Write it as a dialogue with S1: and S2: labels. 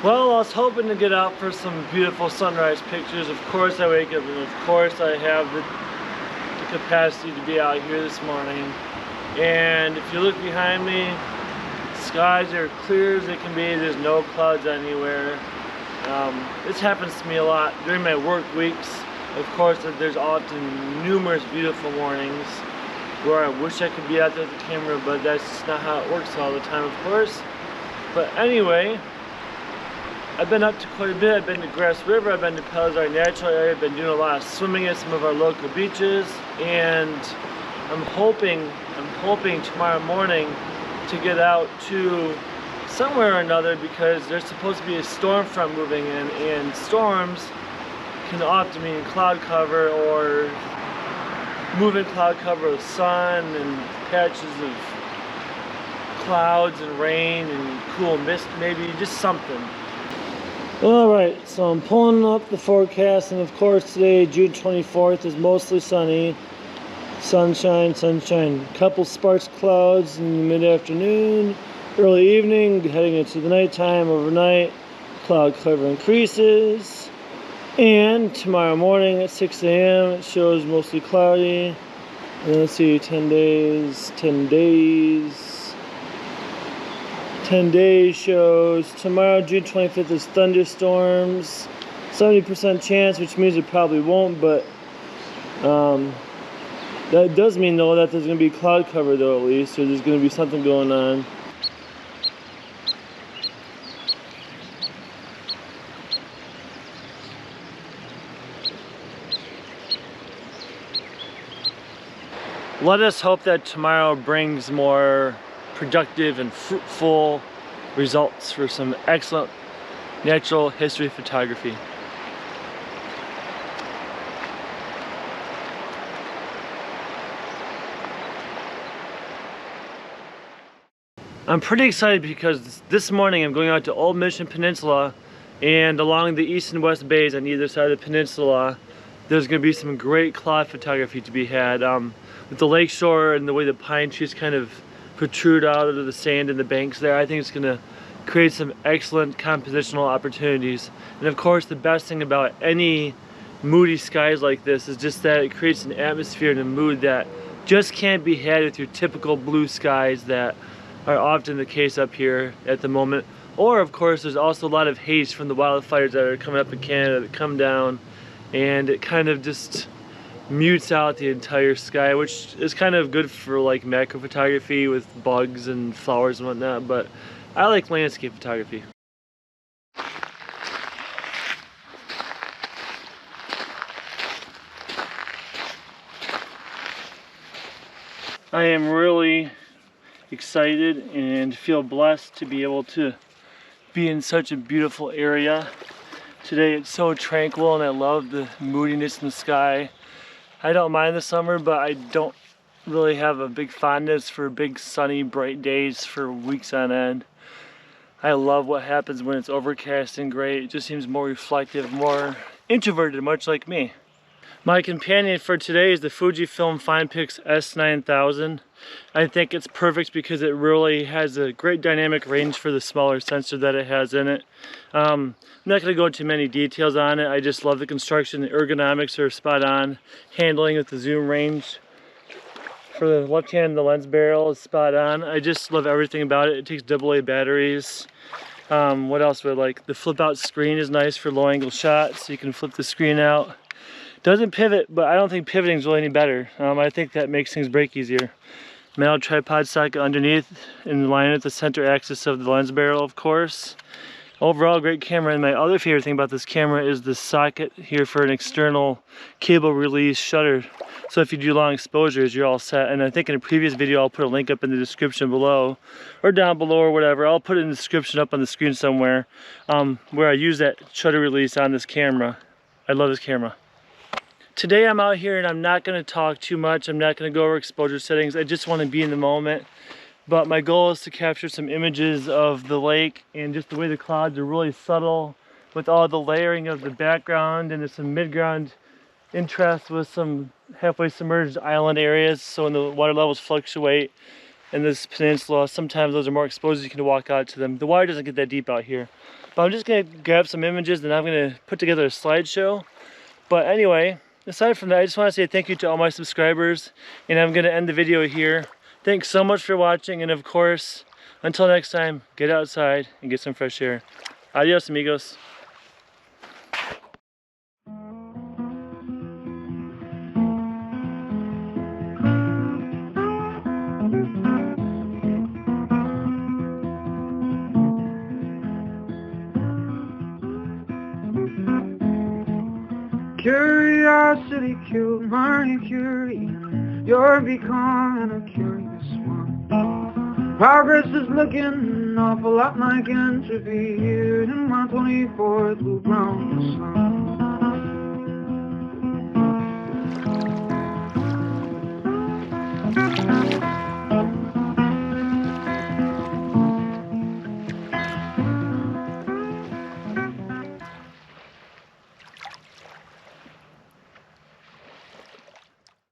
S1: Well, I was hoping to get out for some beautiful sunrise pictures. Of course I wake up and of course I have the capacity to be out here this morning. And if you look behind me, skies are clear as they can be. There's no clouds anywhere. This happens to me a lot during my work weeks. Of course, there's often numerous beautiful mornings where I wish I could be out there with the camera, but that's just not how it works all the time, of course. But anyway, I've been up to quite a bit. I've been to Grass River, I've been to Pelazar Natural Area, I've been doing a lot of swimming at some of our local beaches, and I'm hoping tomorrow morning to get out to somewhere or another, because there's supposed to be a storm front moving in, and storms can often mean cloud cover or moving cloud cover of sun and patches of clouds and rain and cool mist, maybe just something. Alright, so I'm pulling up the forecast, and of course today, June 24th, is mostly sunny. Sunshine, sunshine. Couple sparse clouds in the mid-afternoon, early evening, heading into the nighttime, overnight. Cloud cover increases. And tomorrow morning at 6 a.m. it shows mostly cloudy. And let's see, 10 days shows tomorrow, June 25th, is thunderstorms. 70% chance, which means it probably won't, but that does mean though that there's going to be cloud cover though, at least, or there's going to be something going on. Let us hope that tomorrow brings more productive and fruitful results for some excellent natural history photography. I'm pretty excited because this morning I'm going out to Old Mission Peninsula, and along the east and west bays on either side of the peninsula there's going to be some great cloud photography to be had. With the lakeshore and the way the pine trees kind of protrude out of the sand and the banks there, I think it's going to create some excellent compositional opportunities. And of course, the best thing about any moody skies like this is just that it creates an atmosphere and a mood that just can't be had with your typical blue skies that are often the case up here at the moment. Or of course, there's also a lot of haze from the wildfires that are coming up in Canada that come down, and it kind of just mutes out the entire sky, which is kind of good for like macro photography with bugs and flowers and whatnot, but I like landscape photography. I am really excited and feel blessed to be able to be in such a beautiful area. Today it's so tranquil and I love the moodiness in the sky. I don't mind the summer, but I don't really have a big fondness for big sunny bright days for weeks on end. I love what happens when it's overcast and gray. It just seems more reflective, more introverted, much like me. My companion for today is the FujiFilm FinePix S-9000. I think it's perfect because it really has a great dynamic range for the smaller sensor that it has in it. I'm not going to go into many details on it. I just love the construction. The ergonomics are spot on. Handling with the zoom range for the left hand, the lens barrel is spot on. I just love everything about it. It takes AA batteries. What else would I like? The flip out screen is nice for low angle shots, so you can flip the screen out. Doesn't pivot, but I don't think pivoting is really any better. I think that makes things break easier. Metal tripod socket underneath in line with the center axis of the lens barrel, of course. Overall, great camera. And my other favorite thing about this camera is the socket here for an external cable release shutter. So if you do long exposures, you're all set. And I think in a previous video, I'll put a link up in the description below, or down below, or whatever. I'll put it in the description up on the screen somewhere, where I use that shutter release on this camera. I love this camera. Today I'm out here and I'm not going to talk too much. I'm not going to go over exposure settings. I just want to be in the moment. But my goal is to capture some images of the lake and just the way the clouds are really subtle with all the layering of the background, and there's some mid-ground interest with some halfway submerged island areas. So when the water levels fluctuate, in this peninsula. Sometimes those are more exposed, you can walk out to them. The water doesn't get that deep out here. But I'm just gonna grab some images and I'm gonna put together a slideshow. But anyway, aside from that, I just want to say thank you to all my subscribers, and I'm gonna end the video here. Thanks so much for watching, and of course, until next time, get outside and get some fresh air. Adios, amigos.
S2: Curiosity killed my curie. You're becoming a curious one. Progress is looking an awful lot like entropy here in my 24th loop round the sun.